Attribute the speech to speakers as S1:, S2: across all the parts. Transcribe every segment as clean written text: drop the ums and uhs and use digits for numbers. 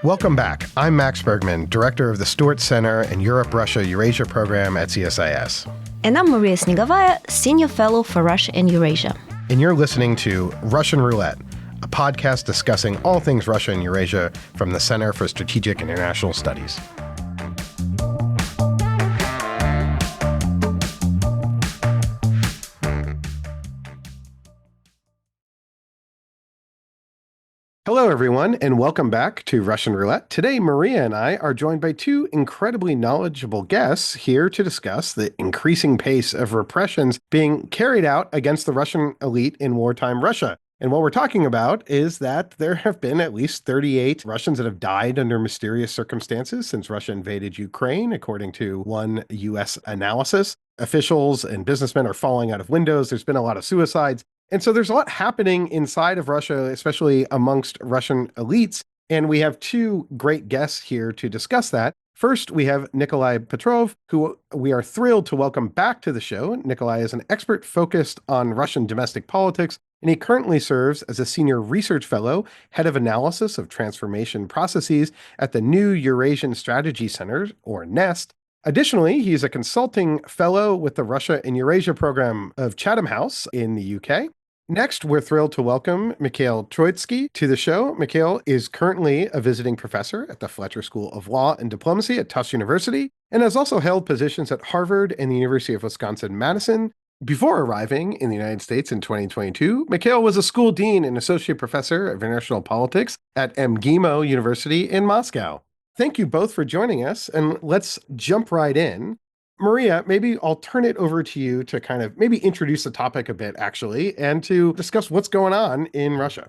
S1: Welcome back. I'm Max Bergman, director of the Stewart Center and Europe-Russia-Eurasia program at CSIS.
S2: And I'm Maria Snegovaya, senior fellow for Russia and Eurasia.
S1: And you're listening to Russian Roulette, a podcast discussing all things Russia and Eurasia from the Center for Strategic International Studies. Hello, everyone, and welcome back to Russian Roulette. Today, Maria and I are joined by two incredibly knowledgeable guests here to discuss the increasing pace of repressions being carried out against the Russian elite in wartime Russia. And what we're talking about is that there have been at least 38 Russians that have died under mysterious circumstances since Russia invaded Ukraine, according to one U.S. analysis. Officials and businessmen are falling out of windows. There's been a lot of suicides. And so there's a lot happening inside of Russia, especially amongst Russian elites. And we have two great guests here to discuss that. First, we have Nikolay Petrov, who we are thrilled to welcome back to the show. Nikolay is an expert focused on Russian domestic politics, and he currently serves as a senior research fellow, head of analysis of transformation processes at the New Eurasian Strategy Center, or NEST. Additionally, he's a consulting fellow with the Russia and Eurasia program of Chatham House in the UK. Next, we're thrilled to welcome Mikhail Troitskiy to the show. Mikhail is currently a visiting professor at the Fletcher School of Law and Diplomacy at Tufts University and has also held positions at Harvard and the University of Wisconsin-Madison. Before arriving in the United States in 2022, Mikhail was a school dean and associate professor of international politics at MGIMO University in Moscow. Thank you both for joining us, and let's jump right in. Maria, maybe I'll turn it over to you to kind of maybe introduce the topic a bit, actually, and to discuss what's going on in Russia.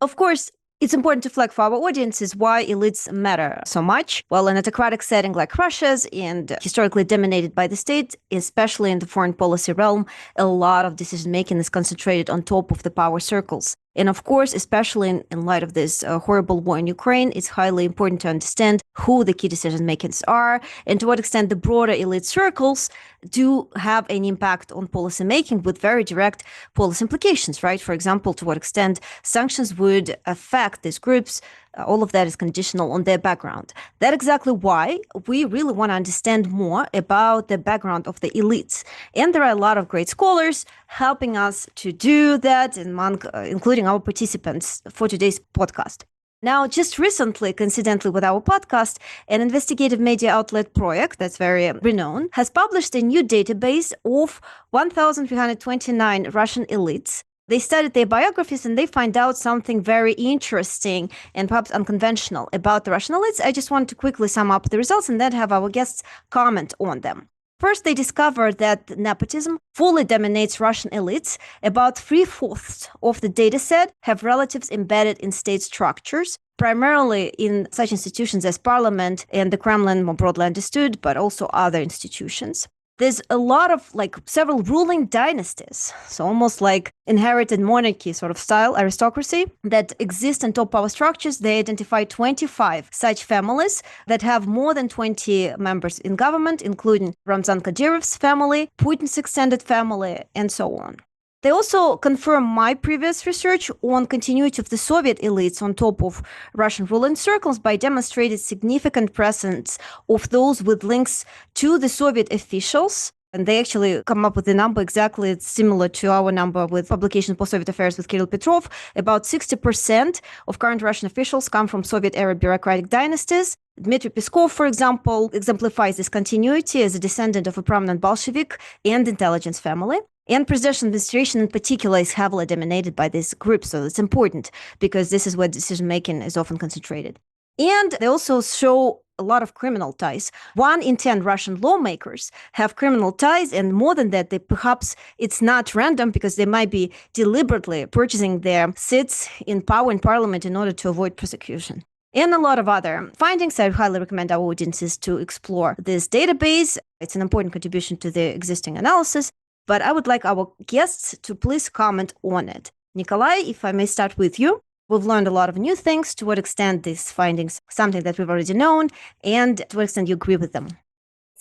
S2: Of course, it's important to flag for our audiences why elites matter so much. Well, in a autocratic setting like Russia's and historically dominated by the state, especially in the foreign policy realm, a lot of decision-making is concentrated on top of the power circles. And of course, especially in light of this horrible war in Ukraine, it's highly important to understand who the key decision makers are and to what extent the broader elite circles do have an impact on policy making with very direct policy implications, right? For example, to what extent sanctions would affect these groups. All of that is conditional on their background. That's exactly why we really want to understand more about the background of the elites. And there are a lot of great scholars helping us to do that, including our participants for today's podcast. Now, just recently, coincidentally with our podcast, an investigative media outlet project that's very renowned has published a new database of 1,329 Russian elites. They studied their biographies and they find out something very interesting and perhaps unconventional about the Russian elites. I just want to quickly sum up the results and then have our guests comment on them. First, they discovered that nepotism fully dominates Russian elites. About 3/4 of the data set have relatives embedded in state structures, primarily in such institutions as parliament and the Kremlin, more broadly understood, but also other institutions. There's a lot of several ruling dynasties, so almost like inherited monarchy sort of style aristocracy that exist in top power structures. They identify 25 such families that have more than 20 members in government, including Ramzan Kadyrov's family, Putin's extended family, and so on. They also confirm my previous research on continuity of the Soviet elites on top of Russian ruling circles by demonstrating significant presence of those with links to the Soviet officials. And they actually come up with a number exactly similar to our number with publication of Post-Soviet Affairs with Kirill Petrov. About 60% of current Russian officials come from Soviet-era bureaucratic dynasties. Dmitry Peskov, for example, exemplifies this continuity as a descendant of a prominent Bolshevik and intelligence family. And presidential administration in particular is heavily dominated by this group. So it's important because this is where decision-making is often concentrated. And they also show a lot of criminal ties. 1 in 10 Russian lawmakers have criminal ties. And more than that, perhaps it's not random because they might be deliberately purchasing their seats in power in parliament in order to avoid prosecution. And a lot of other findings. I highly recommend our audiences to explore this database. It's an important contribution to the existing analysis. But I would like our guests to please comment on it. Nikolay, if I may start with you. We've learned a lot of new things. To what extent these findings something that we've already known, and to what extent you agree with them?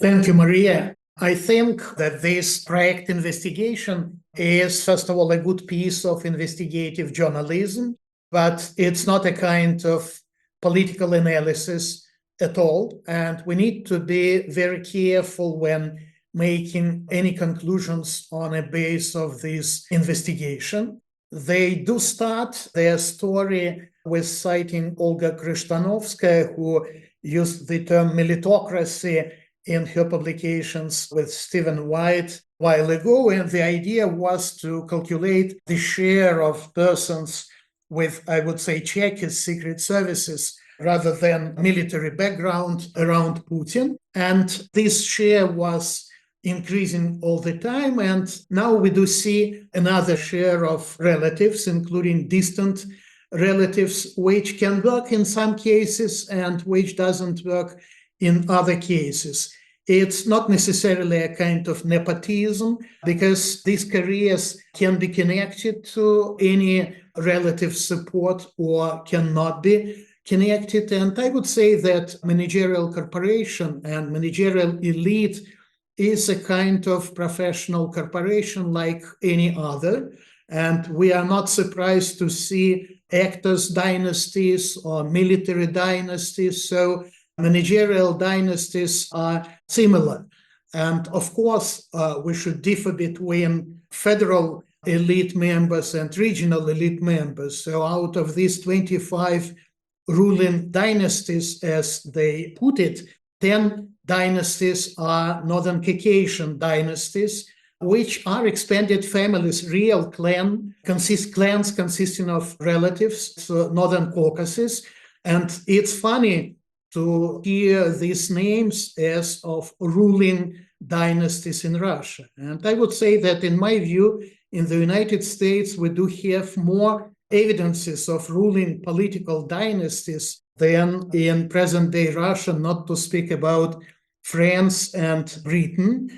S3: Thank you, Maria. I think that this project investigation is, first of all, a good piece of investigative journalism, but it's not a kind of political analysis at all. And we need to be very careful when making any conclusions on a base of this investigation. They do start their story with citing Olga Krishtanovskaya, who used the term militocracy in her publications with Stephen White a while ago. And the idea was to calculate the share of persons with, I would say, Czech secret services rather than military background around Putin. And this share was increasing all the time. And now we do see another share of relatives, including distant relatives, which can work in some cases and which doesn't work in other cases. It's not necessarily a kind of nepotism, because these careers can be connected to any relative support or cannot be connected. And I would say that managerial corporation and managerial elite is a kind of professional corporation like any other. And we are not surprised to see actors dynasties or military dynasties. So managerial dynasties are similar. And of course, we should differ between federal elite members and regional elite members. So out of these 25 ruling dynasties, as they put it, 10 dynasties are Northern Caucasian dynasties, which are expanded families, real clans consisting of relatives, so Northern Caucasus. And it's funny to hear these names as of ruling dynasties in Russia. And I would say that, in my view, in the United States, we do have more evidences of ruling political dynasties than in present-day Russia, not to speak about France and Britain.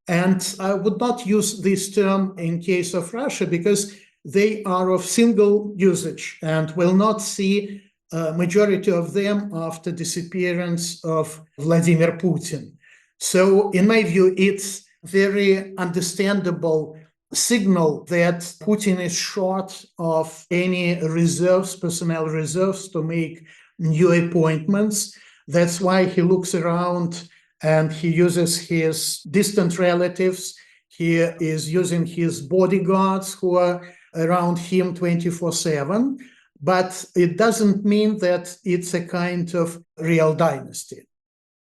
S3: And I would not use this term in case of Russia because they are of single usage and will not see a majority of them after disappearance of Vladimir Putin. So in my view, it's very understandable signal that Putin is short of any reserves, personnel reserves, to make new appointments. That's why he looks around and he uses his distant relatives. He is using his bodyguards who are around him 24/7. But it doesn't mean that it's a kind of real dynasty.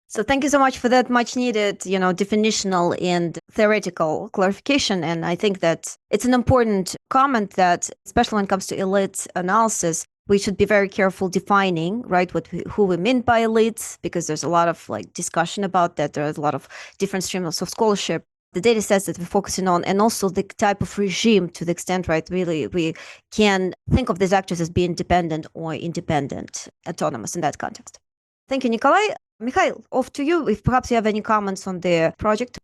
S2: So thank you so much for that much needed, definitional and theoretical clarification. And I think that it's an important comment that, especially when it comes to elite analysis, we should be very careful defining, right, who we mean by elites, because there's a lot of discussion about that. There's a lot of different streams of scholarship. The data sets that we're focusing on, and also the type of regime, to the extent, right, really we can think of these actors as being dependent or independent, autonomous in that context. Thank you, Nikolay. Mikhail, off to you, if perhaps you have any comments on the project.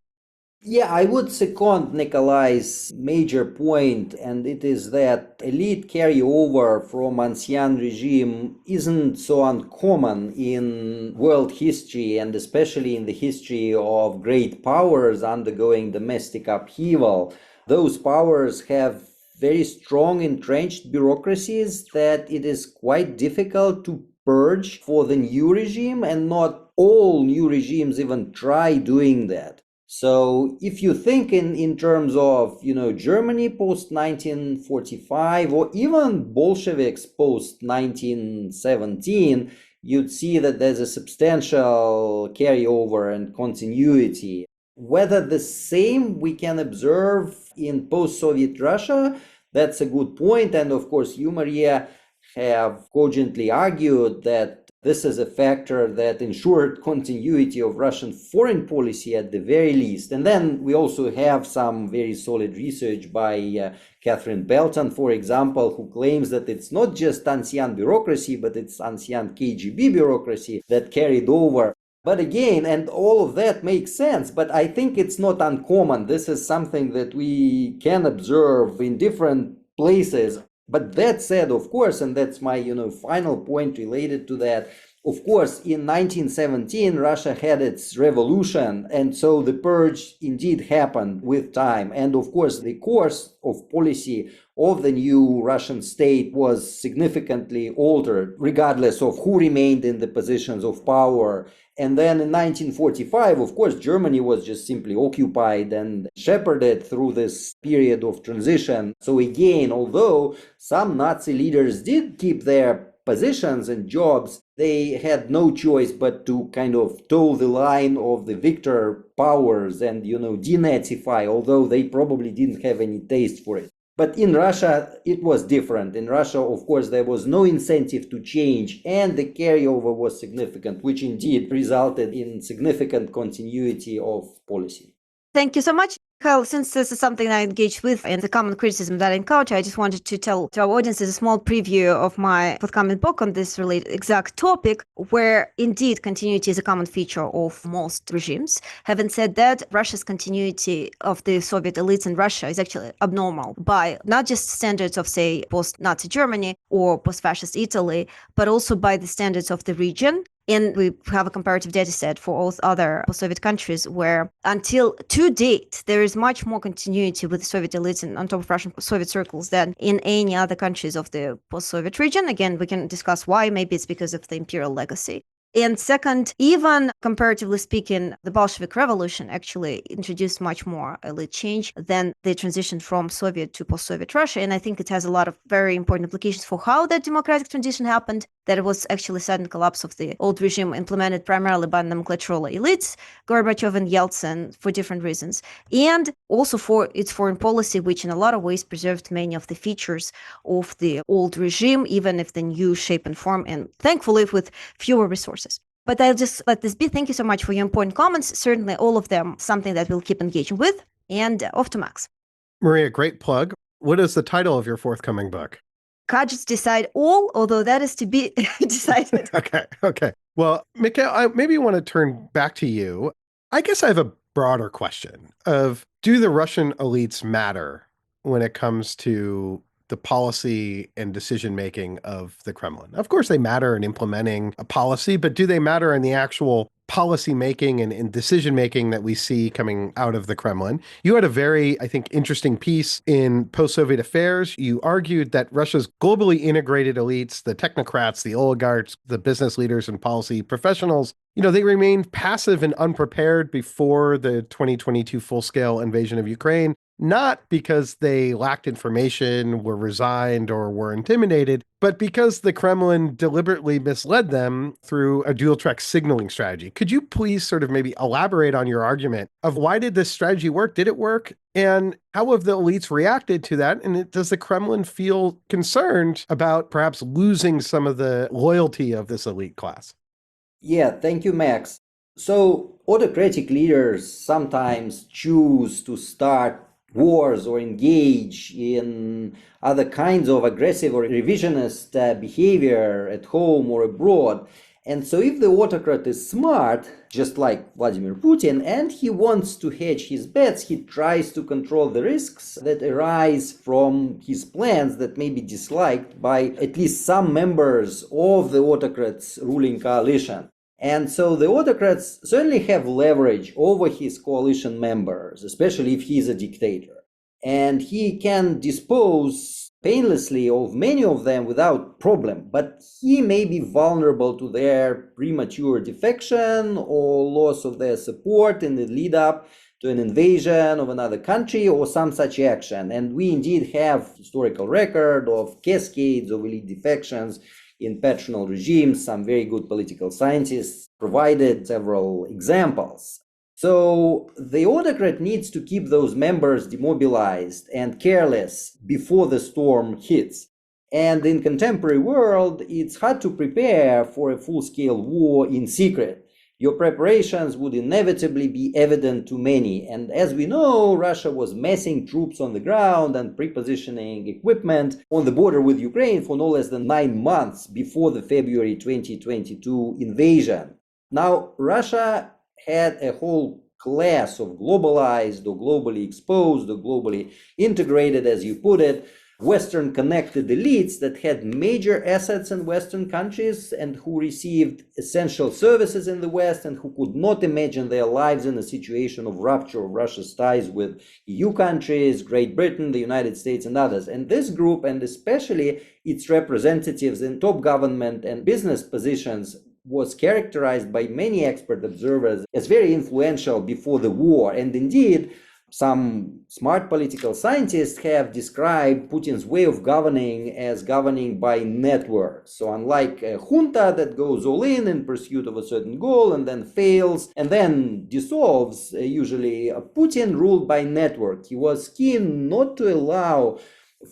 S4: Yeah, I would second Nikolay's major point, and it is that elite carryover from ancien regime isn't so uncommon in world history, and especially in the history of great powers undergoing domestic upheaval. Those powers have very strong entrenched bureaucracies that it is quite difficult to purge for the new regime, and not all new regimes even try doing that. So if you think in terms of, Germany post-1945 or even Bolsheviks post-1917, you'd see that there's a substantial carryover and continuity. Whether the same we can observe in post-Soviet Russia, that's a good point. And of course, you, Maria, have cogently argued that this is a factor that ensured continuity of Russian foreign policy at the very least. And then we also have some very solid research by Catherine Belton, for example, who claims that it's not just ancien bureaucracy, but it's ancien KGB bureaucracy that carried over. But again, and all of that makes sense, but I think it's not uncommon. This is something that we can observe in different places. But that said, of course, and that's my final point related to that, Of course, in 1917, Russia had its revolution, and so the purge indeed happened with time. And of course, the course of policy of the new Russian state was significantly altered, regardless of who remained in the positions of power. And then in 1945, of course, Germany was just simply occupied and shepherded through this period of transition. So again, although some Nazi leaders did keep their positions and jobs, they had no choice but to kind of toe the line of the victor powers and, denazify, although they probably didn't have any taste for it. But in Russia, it was different. In Russia, of course, there was no incentive to change, and the carryover was significant, which indeed resulted in significant continuity of policy.
S2: Thank you so much. Mikhail, since this is something I engage with and the common criticism that I encounter, I just wanted to tell to our audience a small preview of my forthcoming book on this related exact topic, where indeed continuity is a common feature of most regimes. Having said that, Russia's continuity of the Soviet elites in Russia is actually abnormal by not just standards of, say, post-Nazi Germany or post-fascist Italy, but also by the standards of the region. And we have a comparative data set for all other post-Soviet countries where until to date, there is much more continuity with the Soviet elites and on top of Russian Soviet circles than in any other countries of the post-Soviet region. Again, we can discuss why. Maybe it's because of the imperial legacy. And second, even comparatively speaking, the Bolshevik Revolution actually introduced much more elite change than the transition from Soviet to post-Soviet Russia. And I think it has a lot of very important implications for how that democratic transition happened, that it was actually a sudden collapse of the old regime implemented primarily by nomenclatural elites, Gorbachev and Yeltsin, for different reasons, and also for its foreign policy, which in a lot of ways preserved many of the features of the old regime, even if the new shape and form, and thankfully with fewer resources. But I'll just let this be. Thank you so much for your important comments. Certainly all of them something that we'll keep engaging with. And off to Max.
S1: Maria, great plug. What is the title of your forthcoming book?
S2: Gadgets decide all, although that is to be decided.
S1: Okay. Well, Mikhail, I maybe want to turn back to you. I guess I have a broader question of, do the Russian elites matter when it comes to the policy and decision-making of the Kremlin? Of course, they matter in implementing a policy, but do they matter in the actual policy-making and decision-making that we see coming out of the Kremlin? You had a very, I think, interesting piece in Post-Soviet Affairs. You argued that Russia's globally integrated elites, the technocrats, the oligarchs, the business leaders and policy professionals, they remained passive and unprepared before the 2022 full-scale invasion of Ukraine, not because they lacked information, were resigned, or were intimidated, but because the Kremlin deliberately misled them through a dual-track signaling strategy. Could you please sort of maybe elaborate on your argument of why did this strategy work? Did it work? And how have the elites reacted to that? And does the Kremlin feel concerned about perhaps losing some of the loyalty of this elite class?
S4: Yeah, thank you, Max. So autocratic leaders sometimes choose to start wars or engage in other kinds of aggressive or revisionist behavior at home or abroad. And so if the autocrat is smart, just like Vladimir Putin, and he wants to hedge his bets, he tries to control the risks that arise from his plans that may be disliked by at least some members of the autocrat's ruling coalition. And so the autocrats certainly have leverage over his coalition members, especially if he's a dictator. And he can dispose painlessly of many of them without problem, but he may be vulnerable to their premature defection or loss of their support in the lead up to an invasion of another country or some such action. And we indeed have historical record of cascades of elite defections in patronal regimes. Some very good political scientists provided several examples. So the autocrat needs to keep those members demobilized and careless before the storm hits. And in contemporary world, it's hard to prepare for a full-scale war in secret. Your preparations would inevitably be evident to many. And as we know, Russia was massing troops on the ground and prepositioning equipment on the border with Ukraine for no less than 9 months before the February 2022 invasion. Now, Russia had a whole class of globalized or globally exposed or globally integrated, as you put it, Western connected elites that had major assets in Western countries and who received essential services in the West and who could not imagine their lives in a situation of rupture of Russia's ties with EU countries, Great Britain, the United States, and others. And this group, and especially its representatives in top government and business positions, was characterized by many expert observers as very influential before the war. And indeed, some smart political scientists have described Putin's way of governing as governing by networks. So unlike a junta that goes all in pursuit of a certain goal and then fails and then dissolves, usually Putin ruled by network. He was keen not to allow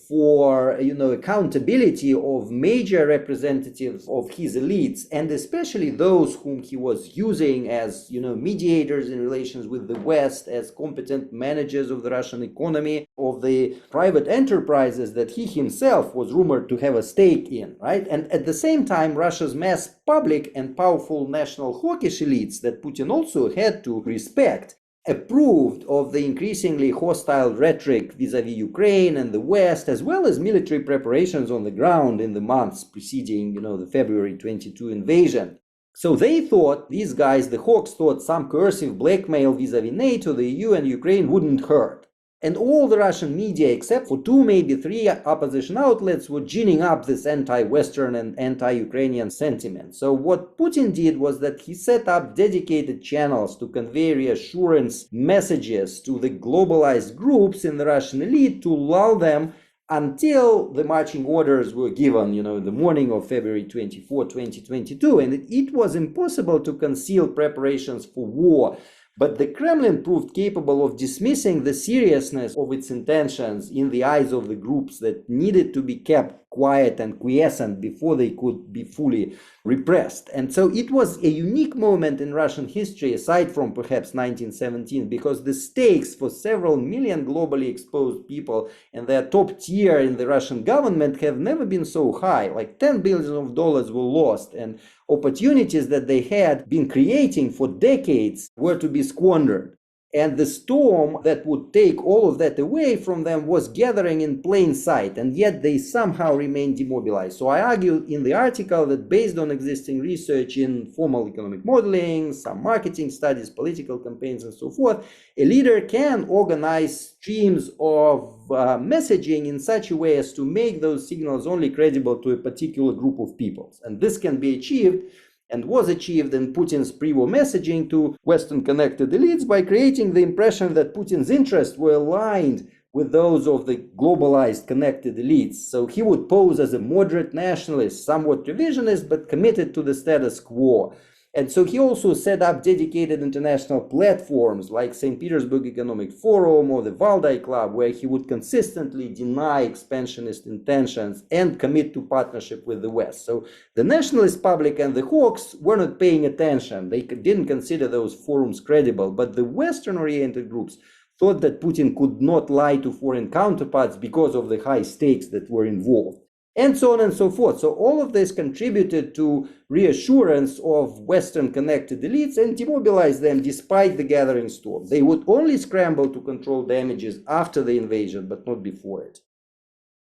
S4: for accountability of major representatives of his elites, and especially those whom he was using as mediators in relations with the West, as competent managers of the Russian economy, of the private enterprises that he himself was rumored to have a stake in, right? And at the same time, Russia's mass public and powerful national hawkish elites that Putin also had to respect approved of the increasingly hostile rhetoric vis-à-vis Ukraine and the West, as well as military preparations on the ground in the months preceding, the February 22 invasion. So they thought, these guys, the hawks, thought some coercive blackmail vis-à-vis NATO, the EU, and Ukraine wouldn't hurt. And all the Russian media, except for 2, maybe 3 opposition outlets, were ginning up this anti-Western and anti-Ukrainian sentiment. So what Putin did was that he set up dedicated channels to convey reassurance messages to the globalized groups in the Russian elite to lull them until the marching orders were given, in the morning of February 24, 2022. And it was impossible to conceal preparations for war. But the Kremlin proved capable of dismissing the seriousness of its intentions in the eyes of the groups that needed to be kept quiet and quiescent before they could be fully repressed. And so it was a unique moment in Russian history, aside from perhaps 1917, because the stakes for several million globally exposed people and their top tier in the Russian government have never been so high. Like $10 billion were lost, and opportunities that they had been creating for decades were to be squandered. And the storm that would take all of that away from them was gathering in plain sight, and yet they somehow remained demobilized. So I argue in the article that based on existing research in formal economic modeling, some marketing studies, political campaigns, and so forth, a leader can organize streams of messaging in such a way as to make those signals only credible to a particular group of peoples. And this can be achieved and was achieved in Putin's pre-war messaging to Western connected elites by creating the impression that Putin's interests were aligned with those of the globalized connected elites. So he would pose as a moderate nationalist, somewhat revisionist, but committed to the status quo. And so he also set up dedicated international platforms like St. Petersburg Economic Forum or the Valdai Club, where he would consistently deny expansionist intentions and commit to partnership with the West. So the nationalist public and the hawks were not paying attention. They didn't consider those forums credible, but the Western-oriented groups thought that Putin could not lie to foreign counterparts because of the high stakes that were involved. And so on and so forth. So all of this contributed to reassurance of Western connected elites and demobilized them despite the gathering storm. They would only scramble to control damages after the invasion, but not before it.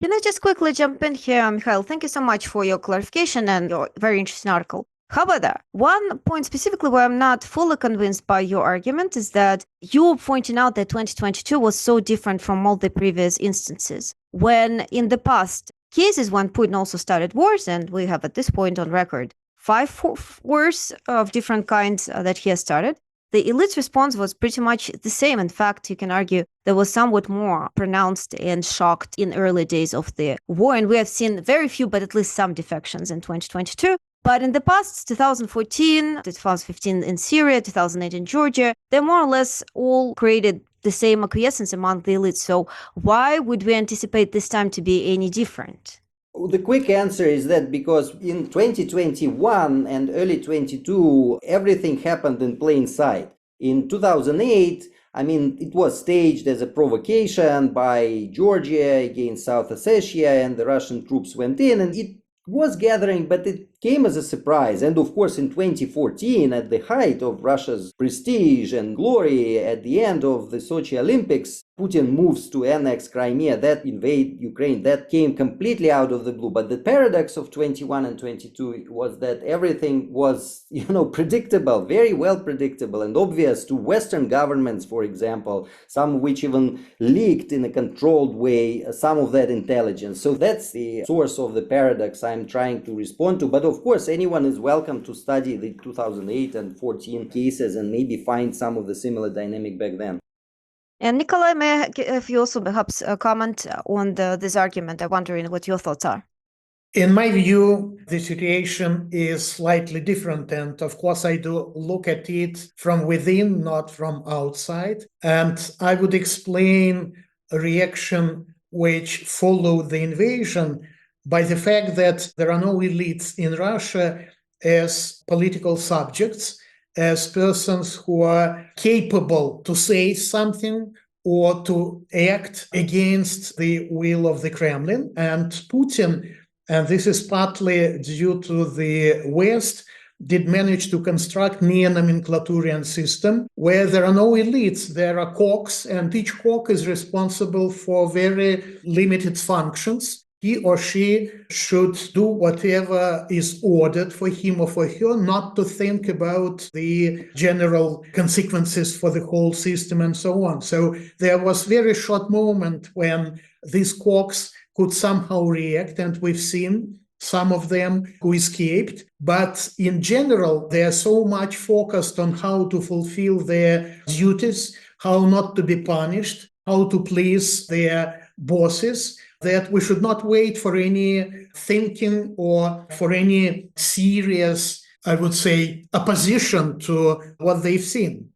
S2: Can I just quickly jump in here, Mikhail? Thank you so much for your clarification and your very interesting article. However, one point specifically where I'm not fully convinced by your argument is that you're pointing out that 2022 was so different from all the previous instances, when in the past cases when Putin also started wars, and we have at this point on record 5 wars of different kinds that he has started, the elite's response was pretty much the same. In fact, you can argue there was somewhat more pronounced and shocked in early days of the war, and we have seen very few, but at least some defections in 2022. But in the past, 2014, 2015 in Syria, 2008 in Georgia, they more or less all created the same acquiescence among the elites. So why would we anticipate this time to be any different?
S4: The quick answer is that because in 2021 and early 22, everything happened in plain sight. In 2008, it was staged as a provocation by Georgia against South Ossetia, and the Russian troops went in, and it was gathering, but it came as a surprise. And of course, in 2014, at the height of Russia's prestige and glory, at the end of the Sochi Olympics, Putin moves to annex Crimea, that invade Ukraine. That came completely out of the blue. But the paradox of 21 and 22 was that everything was, predictable, very well predictable and obvious to Western governments, for example, some of which even leaked in a controlled way some of that intelligence. So that's the source of the paradox I'm trying to respond to. But of course, anyone is welcome to study the 2008 and 14 cases and maybe find some of the similar dynamic back then.
S2: And Nikolay, may I have you also perhaps comment on this argument? I'm wondering what your thoughts are.
S3: In my view, the situation is slightly different. And of course, I do look at it from within, not from outside. And I would explain a reaction which followed the invasion by the fact that there are no elites in Russia as political subjects, as persons who are capable to say something or to act against the will of the Kremlin. And Putin, and this is partly due to the West, did manage to construct neo-nomenclaturian system where there are no elites, there are cogs, and each cog is responsible for very limited functions. He or she should do whatever is ordered for him or for her, not to think about the general consequences for the whole system and so on. So there was a very short moment when these cogs could somehow react, and we've seen some of them who escaped. But in general, they are so much focused on how to fulfill their duties, how not to be punished, how to please their bosses, that we should not wait for any thinking or for any serious, I would say, opposition to what they've seen.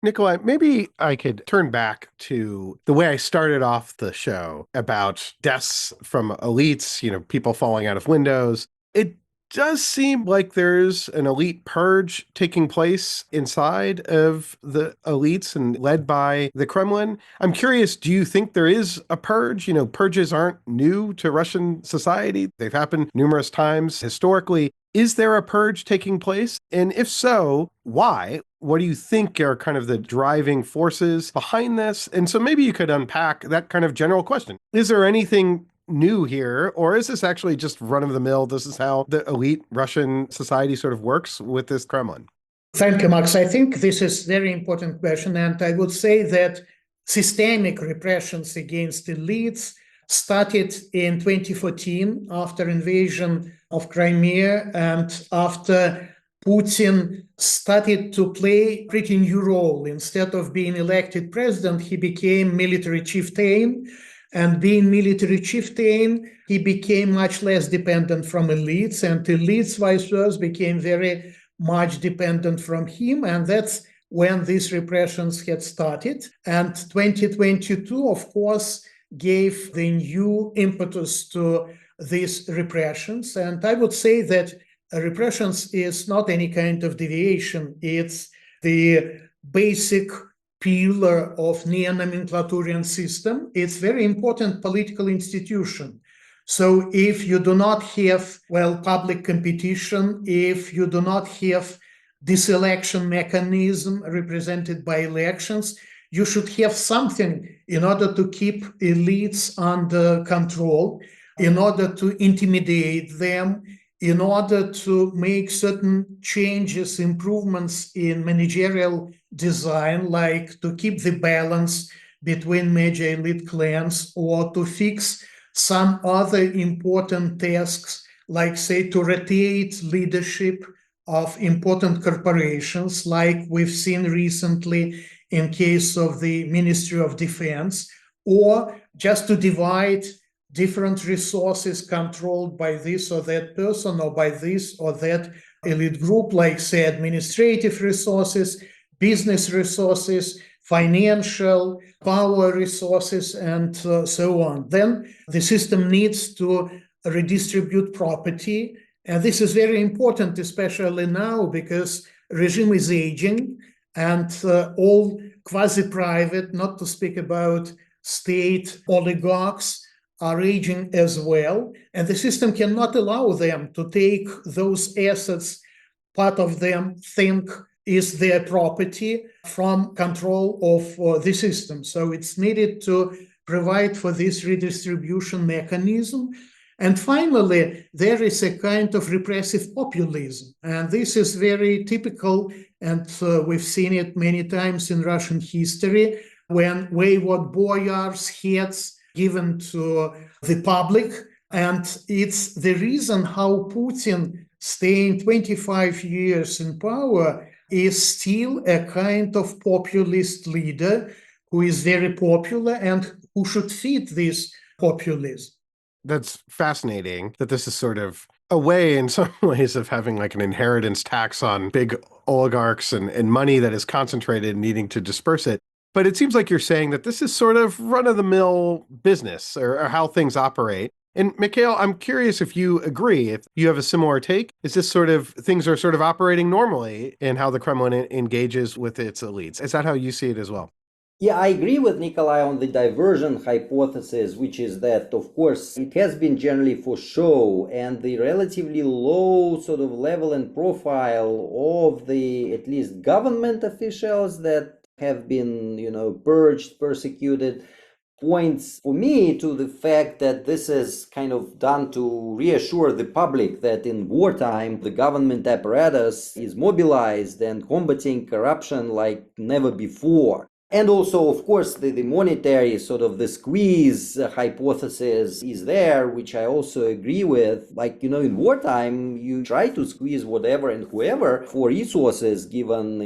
S1: Nikolay, maybe I could turn back to the way I started off the show about deaths from elites, people falling out of windows. It does seem like there's an elite purge taking place inside of the elites and led by the Kremlin. I'm curious, do you think there is a purge? Purges aren't new to Russian society. They've happened numerous times historically. Is there a purge taking place? And if so, why? What do you think are kind of the driving forces behind this? And so maybe you could unpack that kind of general question. Is there anything new here, or is this actually just run-of-the-mill? This is how the elite Russian society sort of works with this Kremlin?
S3: Thank you, Max. I think this is a very important question, and I would say that systemic repressions against elites started in 2014 after invasion of Crimea and after Putin started to play a pretty new role. Instead of being elected president, he became military chieftain. And being military chieftain, he became much less dependent from elites, and elites, vice versa, became very much dependent from him. And that's when these repressions had started. And 2022, of course, gave the new impetus to these repressions. And I would say that repressions is not any kind of deviation. It's the basic pillar of neo-nomenclaturian system. It's very important political institution. So if you do not have, public competition, if you do not have this election mechanism represented by elections, you should have something in order to keep elites under control, in order to intimidate them, in order to make certain changes, improvements in managerial design, like to keep the balance between major elite clans, or to fix some other important tasks, like, say, to rotate leadership of important corporations, like we've seen recently in case of the Ministry of Defense, or just to divide different resources controlled by this or that person or by this or that elite group, like, say, administrative resources, business resources, financial power resources, and so on. Then the system needs to redistribute property. And this is very important, especially now, because regime is aging and all quasi-private, not to speak about state oligarchs, are aging as well, and the system cannot allow them to take those assets, part of them think is their property, from control of the system. So it's needed to provide for this redistribution mechanism. And finally, there is a kind of repressive populism. And this is very typical, and we've seen it many times in Russian history, when wayward boyars' heads given to the public. And it's the reason how Putin, staying 25 years in power, is still a kind of populist leader who is very popular and who should feed this populism.
S1: That's fascinating that this is sort of a way in some ways of having like an inheritance tax on big oligarchs and money that is concentrated and needing to disperse it. But it seems like you're saying that this is sort of run-of-the-mill business or how things operate. And Mikhail, I'm curious if you agree, if you have a similar take. Is this sort of things are sort of operating normally in how the Kremlin engages with its elites? Is that how you see it as well?
S4: Yeah, I agree with Nikolay on the diversion hypothesis, which is that, of course, it has been generally for show, and the relatively low sort of level and profile of the, at least government officials that have been, purged, persecuted, points for me to the fact that this is kind of done to reassure the public that in wartime the government apparatus is mobilized and combating corruption like never before. And also, of course, the monetary sort of the squeeze hypothesis is there, which I also agree with. Like, in wartime, you try to squeeze whatever and whoever for resources given,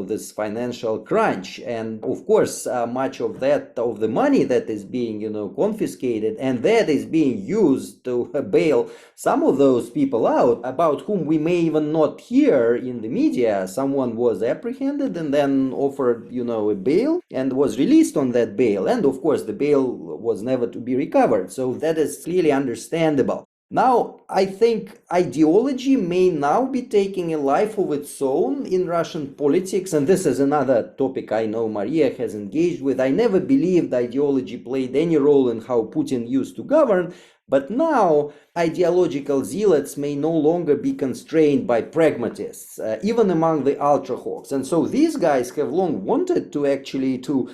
S4: this financial crunch. And of course, much of that, of the money that is being, confiscated and that is being used to bail some of those people out, about whom we may even not hear in the media. Someone was apprehended and then offered, a bail, and was released on that bail. And of course, the bail was never to be recovered. So that is clearly understandable. Now, I think ideology may now be taking a life of its own in Russian politics. And this is another topic I know Maria has engaged with. I never believed ideology played any role in how Putin used to govern. But now, ideological zealots may no longer be constrained by pragmatists, even among the ultra-hawks. And so these guys have long wanted to actually to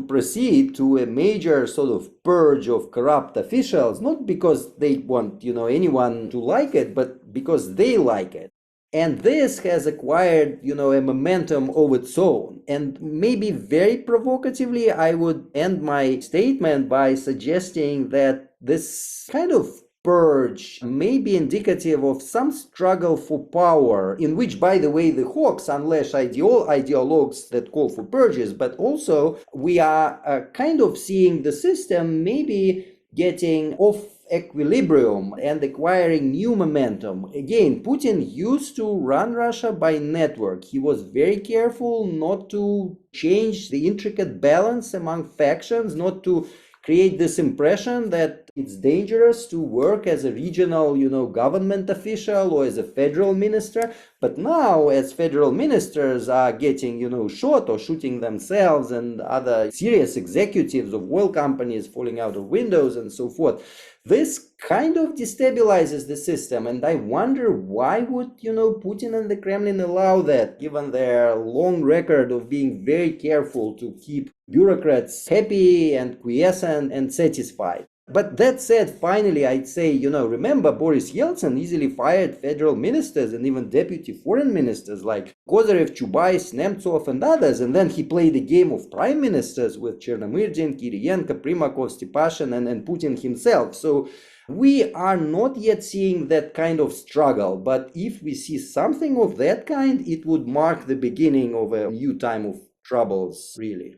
S4: proceed to a major sort of purge of corrupt officials, not because they want, anyone to like it, but because they like it. And this has acquired, a momentum of its own. And maybe very provocatively, I would end my statement by suggesting that this kind of purge may be indicative of some struggle for power, in which, by the way, the hawks unleash ideologues that call for purges, but also we are kind of seeing the system maybe getting off equilibrium and acquiring new momentum. Again, Putin used to run Russia by network. He was very careful not to change the intricate balance among factions, not to create this impression that it's dangerous to work as a regional, government official or as a federal minister. But now, as federal ministers are getting, shot or shooting themselves, and other serious executives of oil companies falling out of windows and so forth, this kind of destabilizes the system. And I wonder why would, Putin and the Kremlin allow that, given their long record of being very careful to keep bureaucrats happy and quiescent and satisfied. But that said, finally, I'd say, remember Boris Yeltsin easily fired federal ministers and even deputy foreign ministers like Kozyrev, Chubais, Nemtsov, and others. And then he played a game of prime ministers with Chernomyrdin, Kiriyenko, Primakov, Stepashin, and Putin himself. So we are not yet seeing that kind of struggle. But if we see something of that kind, it would mark the beginning of a new time of troubles, really.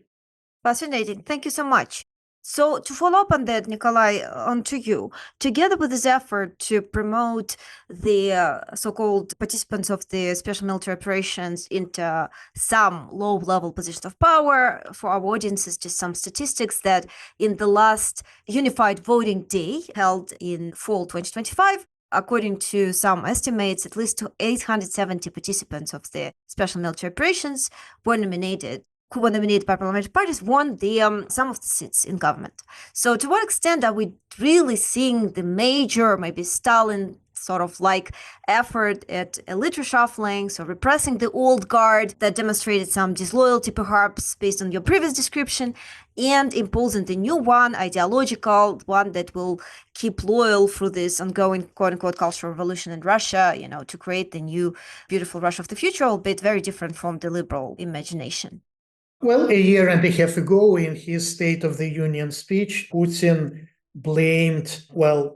S2: Fascinating. Thank you so much. So to follow up on that, Nikolay, on to you. Together with this effort to promote the so-called participants of the special military operations into some low-level positions of power, for our audiences, just some statistics that in the last unified voting day held in fall 2025, according to some estimates, at least 870 participants of the special military operations were nominated. who were nominated by parliamentary parties won some of the seats in government. So to what extent are we really seeing the major, maybe Stalin sort of like effort at elite reshuffling, so repressing the old guard that demonstrated some disloyalty perhaps based on your previous description, and imposing the new one, ideological one that will keep loyal through this ongoing quote-unquote cultural revolution in Russia, to create the new beautiful Russia of the future, albeit very different from the liberal imagination?
S3: Well, a year and a half ago in his State of the Union speech, Putin blamed,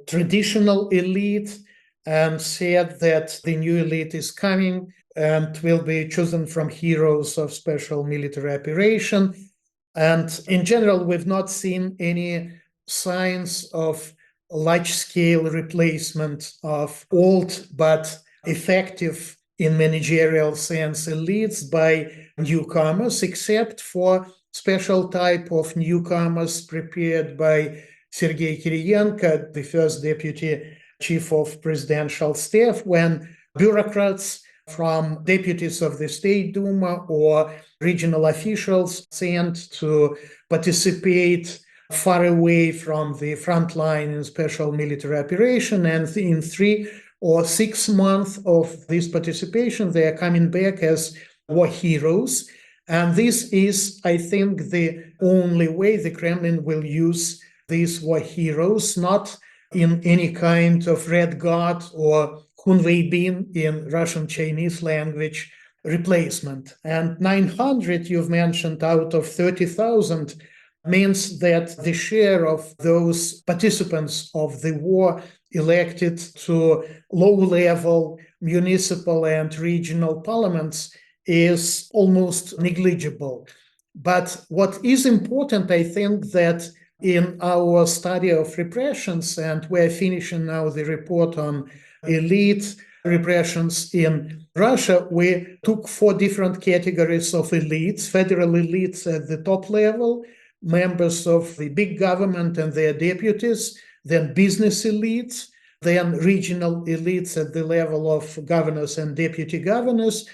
S3: traditional elite and said that the new elite is coming and will be chosen from heroes of special military operation. And in general, we've not seen any signs of large-scale replacement of old but effective in managerial sense elites by newcomers, except for special type of newcomers prepared by Sergei Kiriyenko, the first deputy chief of presidential staff, when bureaucrats from deputies of the State Duma or regional officials sent to participate far away from the front line in special military operation, and in 3 or 6 months of this participation, they are coming back as war heroes. And this is, I think, the only way the Kremlin will use these war heroes, not in any kind of Red Guard or Hunveibin in Russian Chinese language replacement. And 900 you've mentioned out of 30,000 means that the share of those participants of the war elected to low-level municipal and regional parliaments is almost negligible. But what is important, I think, that in our study of repressions, and we're finishing now the report on elite repressions in Russia, we took 4 different categories of elites: federal elites at the top level, members of the big government and their deputies, then business elites, then regional elites at the level of governors and deputy governors,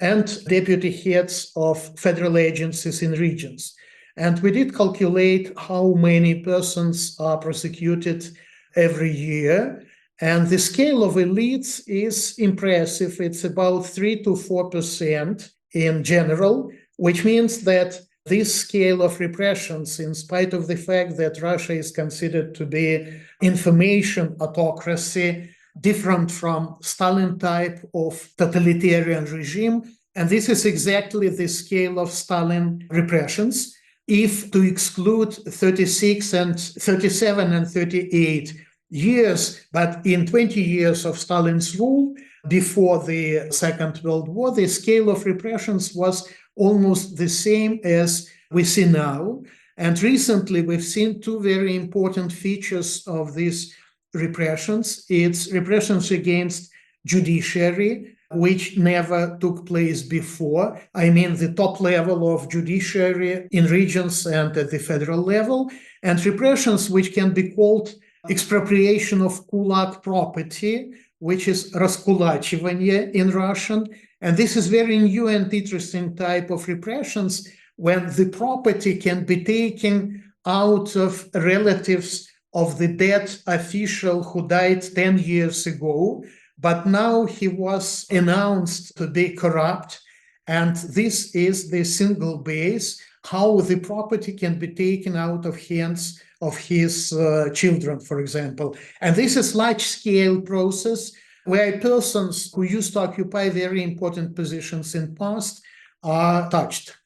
S3: and deputy heads of federal agencies in regions. And we did calculate how many persons are prosecuted every year. And the scale of elites is impressive. It's about 3 to 4% in general, which means that this scale of repressions, in spite of the fact that Russia is considered to be information autocracy, different from Stalin type of totalitarian regime, and this is exactly the scale of Stalin repressions. If to exclude 36 and 37 and 38 years, but in 20 years of Stalin's rule before the Second World War, the scale of repressions was almost the same as we see now. And recently we've seen 2 very important features of these repressions. It's repressions against judiciary, which never took place before. I mean, the top level of judiciary in regions and at the federal level, and repressions which can be called expropriation of kulak property, which is раскулачивание in Russian. And this is very new and interesting type of repressions when the property can be taken out of relatives of the dead official who died 10 years ago, but now he was announced to be corrupt. And this is the single base, how the property can be taken out of hands of his children, for example. And this is large-scale process where persons who used to occupy very important positions in past are touched.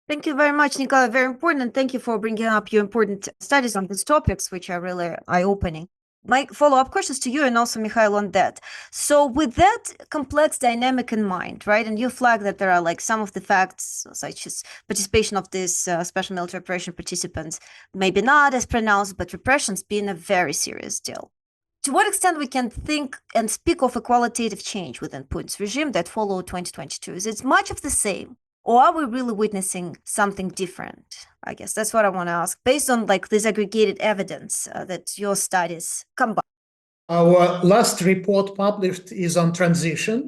S2: Thank you very much, Nikolay. Very important. And thank you for bringing up your important studies on these topics, which are really eye-opening. My follow-up questions to you and also Mikhail on that. So with that complex dynamic in mind, right, and you flag that there are like some of the facts, such as participation of these special military operation participants, maybe not as pronounced, but repressions being a very serious deal. To what extent we can think and speak of a qualitative change within Putin's regime that followed 2022? Is it much of the same? Or are we really witnessing something different? I guess that's what I want to ask, based on like this aggregated evidence that your studies combine.
S3: Our last report published is on transition.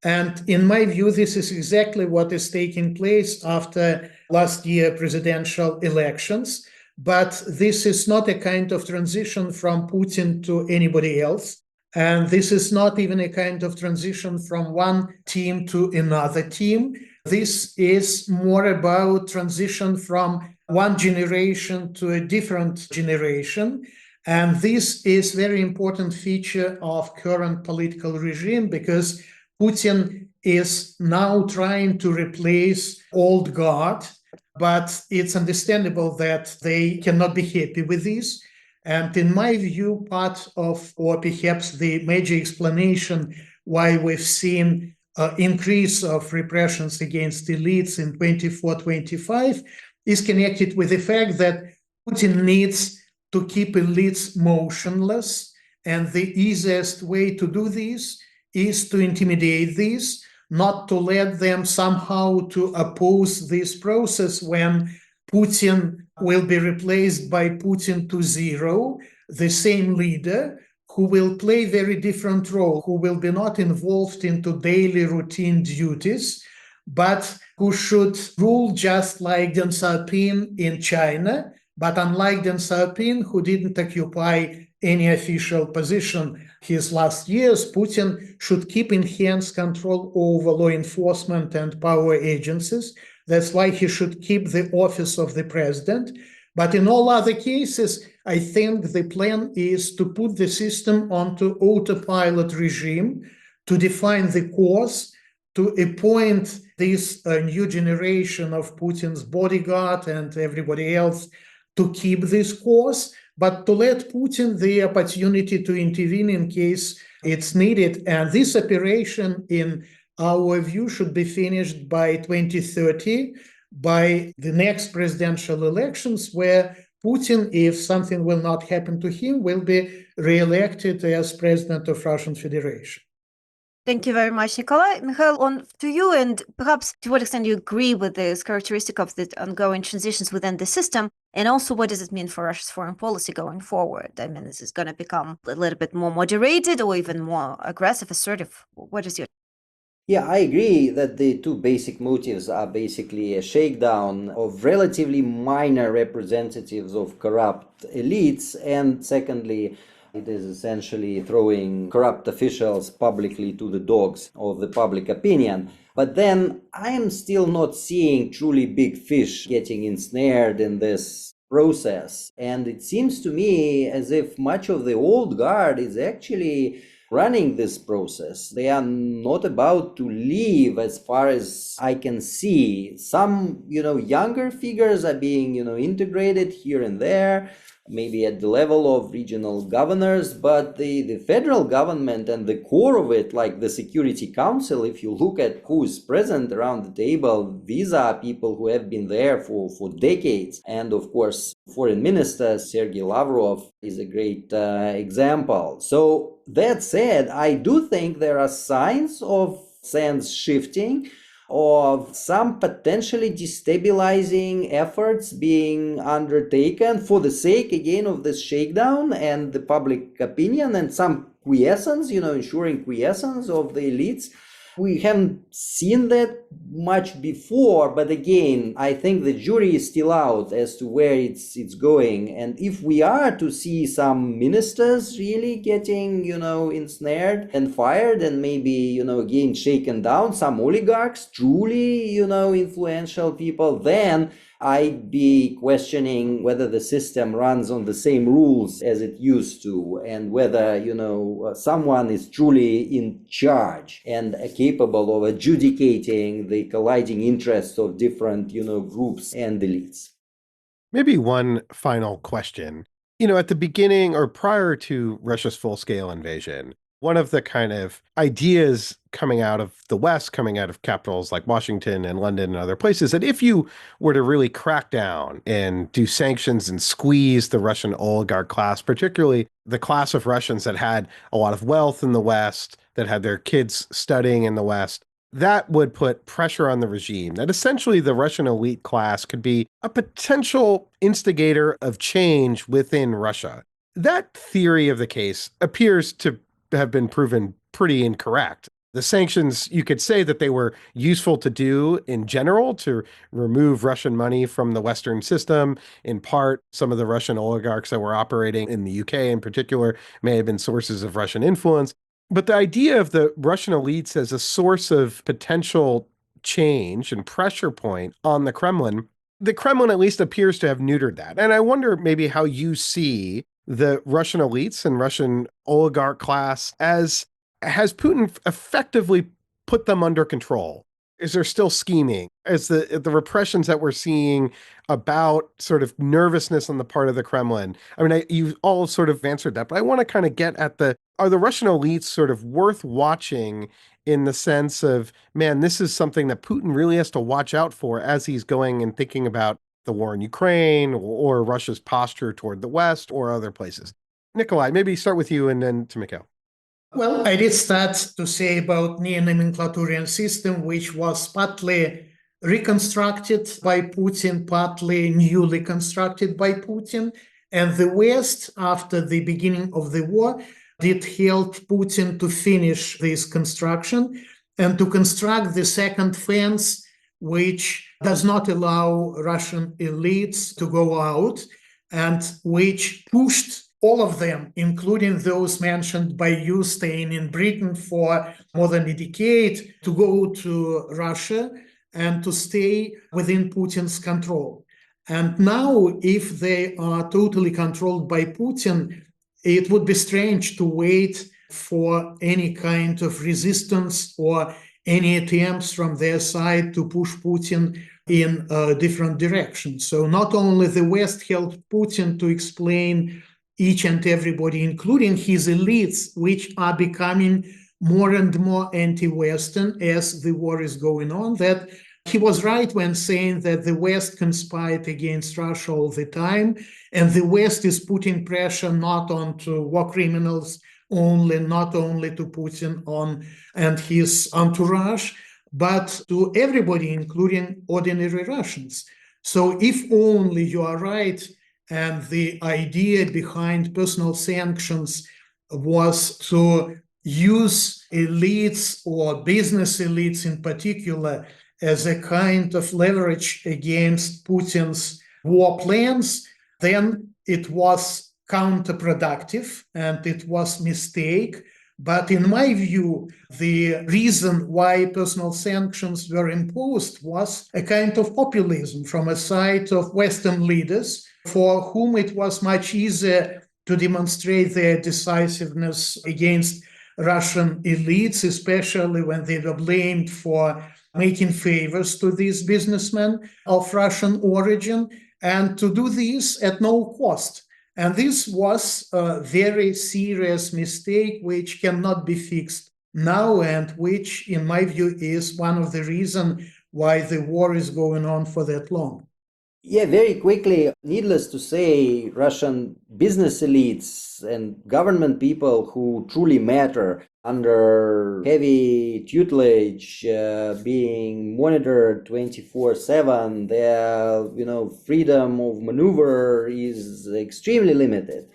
S3: And in my view, this is exactly what is taking place after last year presidential elections. But this is not a kind of transition from Putin to anybody else. And this is not even a kind of transition from one team to another team. This is more about transition from one generation to a different generation. And this is very important feature of current political regime because Putin is now trying to replace old guard, but it's understandable that they cannot be happy with this. And in my view, part of, or perhaps the major explanation why we've seen an increase of repressions against elites in 24-25 is connected with the fact that Putin needs to keep elites motionless. And the easiest way to do this is to intimidate these, not to let them somehow to oppose this process when Putin will be replaced by Putin 2.0, the same leader who will play very different role, who will be not involved into daily routine duties, but who should rule just like Deng Xiaoping in China, but unlike Deng Xiaoping, who didn't occupy any official position his last years, Putin should keep enhanced control over law enforcement and power agencies. That's why he should keep the office of the president. But in all other cases, I think the plan is to put the system onto autopilot regime, to define the course, to appoint this new generation of Putin's bodyguard and everybody else to keep this course, but to let Putin the opportunity to intervene in case it's needed. And this operation, in our view, should be finished by 2030, by the next presidential elections, where Putin, if something will not happen to him, will be re-elected as president of Russian Federation.
S2: Thank you very much, Nikolay. Mikhail, on to you, and perhaps to what extent you agree with this characteristic of the ongoing transitions within the system, and also what does it mean for Russia's foreign policy going forward? I mean, is this going to become a little bit more moderated or even more aggressive, assertive? What is your...
S4: Yeah, I agree that the two basic motives are basically a shakedown of relatively minor representatives of corrupt elites, and secondly, it is essentially throwing corrupt officials publicly to the dogs of the public opinion. But then I am still not seeing truly big fish getting ensnared in this process. And it seems to me as if much of the old guard is actually running this process. They are not about to leave as far as I can see. Some, younger figures are being, integrated here and there, maybe at the level of regional governors, but the federal government and the core of it, like the Security Council, if you look at who is present around the table, these are people who have been there for decades. And of course, Foreign Minister Sergei Lavrov is a great example. So that said, I do think there are signs of sands shifting, of some potentially destabilizing efforts being undertaken for the sake, again, of this shakedown and the public opinion, and some quiescence, ensuring quiescence of the elites. We haven't seen that much before, but again, I think the jury is still out as to where it's going. And if we are to see some ministers really getting, ensnared and fired and maybe, again, shaken down, some oligarchs, truly, influential people, then I'd be questioning whether the system runs on the same rules as it used to, and whether, someone is truly in charge and capable of adjudicating the colliding interests of different, groups and elites.
S1: Maybe one final question. At the beginning or prior to Russia's full-scale invasion, one of the kind of ideas coming out of the West, coming out of capitals like Washington and London and other places, that if you were to really crack down and do sanctions and squeeze the Russian oligarch class, particularly the class of Russians that had a lot of wealth in the West, that had their kids studying in the West, that would put pressure on the regime, that essentially the Russian elite class could be a potential instigator of change within Russia. That theory of the case appears to have been proven pretty incorrect. The sanctions, you could say that they were useful to do in general to remove Russian money from the Western system. In part, some of the Russian oligarchs that were operating in the UK in particular may have been sources of Russian influence. But the idea of the Russian elites as a source of potential change and pressure point on the Kremlin at least appears to have neutered that. And I wonder maybe how you see the Russian elites and Russian oligarch class as has Putin effectively put them under control? Is there still scheming? Is the repressions that we're seeing about sort of nervousness on the part of the Kremlin? I mean, you all sort of answered that, but I want to kind of get at are the Russian elites sort of worth watching in the sense of, man, this is something that Putin really has to watch out for as he's going and thinking about the war in Ukraine or Russia's posture toward the West or other places. Nikolay, maybe start with you and then to Mikhail.
S3: Well, I did start to say about neo-nomenclaturian system, which was partly reconstructed by Putin, partly newly constructed by Putin. And the West, after the beginning of the war, did help Putin to finish this construction and to construct the second fence, which does not allow Russian elites to go out and which pushed all of them, including those mentioned by you staying in Britain for more than a decade, to go to Russia and to stay within Putin's control. And now, if they are totally controlled by Putin, it would be strange to wait for any kind of resistance or any attempts from their side to push Putin in a different direction. So not only the West helped Putin to explain each and everybody, including his elites, which are becoming more and more anti-Western as the war is going on, that he was right when saying that the West conspired against Russia all the time, and the West is putting pressure not onto war criminals only, not only to Putin and his entourage, but to everybody, including ordinary Russians. So if only you are right, and the idea behind personal sanctions was to use elites or business elites in particular as a kind of leverage against Putin's war plans, then it was counterproductive and it was a mistake. But in my view, the reason why personal sanctions were imposed was a kind of populism from a side of Western leaders for whom it was much easier to demonstrate their decisiveness against Russian elites, especially when they were blamed for making favors to these businessmen of Russian origin, and to do this at no cost. And this was a very serious mistake which cannot be fixed now, and which, in my view, is one of the reasons why the war is going on for that long.
S4: Yeah, very quickly, needless to say, Russian business elites and government people who truly matter under heavy tutelage, being monitored 24/7, their freedom of maneuver is extremely limited.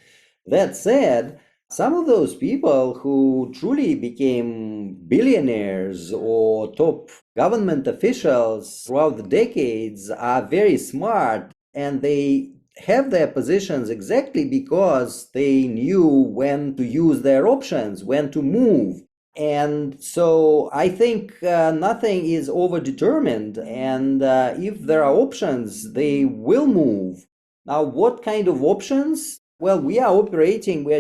S4: That said, some of those people who truly became billionaires or top government officials throughout the decades are very smart, and they have their positions exactly because they knew when to use their options, when to move. And so I think nothing is overdetermined, and if there are options, they will move. Now, what kind of options? Well, we are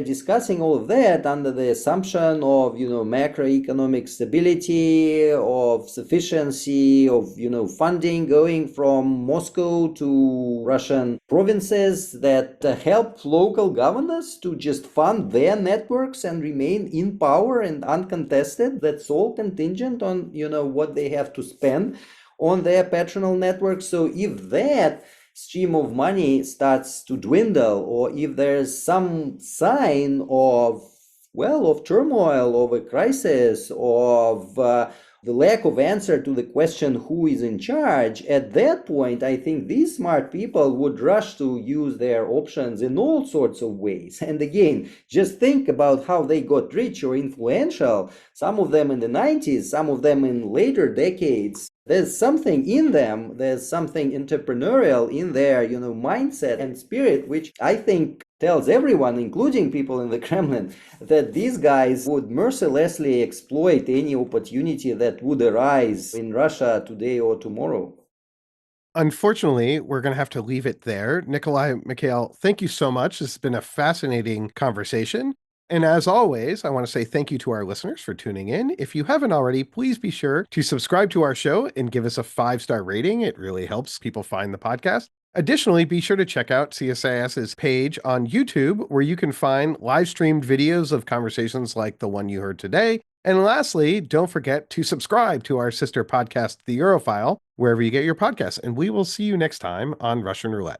S4: discussing all of that under the assumption of, macroeconomic stability, of sufficiency, of, funding going from Moscow to Russian provinces that help local governors to just fund their networks and remain in power and uncontested. That's all contingent on, what they have to spend on their patronal network. So if that stream of money starts to dwindle, or if there's some sign of turmoil, of a crisis, of the lack of answer to the question who is in charge, at that point, I think these smart people would rush to use their options in all sorts of ways. And again, just think about how they got rich or influential, some of them in the 90s, some of them in later decades. There's something in them, there's something entrepreneurial in their, mindset and spirit, which I think tells everyone, including people in the Kremlin, that these guys would mercilessly exploit any opportunity that would arise in Russia today or tomorrow.
S1: Unfortunately, we're going to have to leave it there. Nikolay, Mikhail, thank you so much. This has been a fascinating conversation. And as always, I want to say thank you to our listeners for tuning in. If you haven't already, please be sure to subscribe to our show and give us a 5-star rating. It really helps people find the podcast. Additionally, be sure to check out CSIS's page on YouTube, where you can find live streamed videos of conversations like the one you heard today. And lastly, don't forget to subscribe to our sister podcast, The Europhile, wherever you get your podcasts. And we will see you next time on Russian Roulette.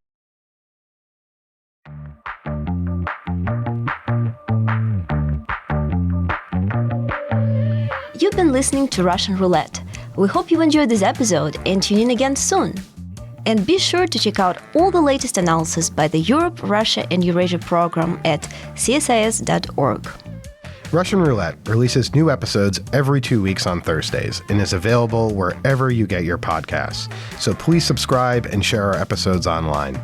S2: You've been listening to Russian Roulette. We hope you enjoyed this episode and tune in again soon. And be sure to check out all the latest analysis by the Europe, Russia, and Eurasia program at csis.org.
S1: Russian Roulette releases new episodes every 2 weeks on Thursdays and is available wherever you get your podcasts. So please subscribe and share our episodes online.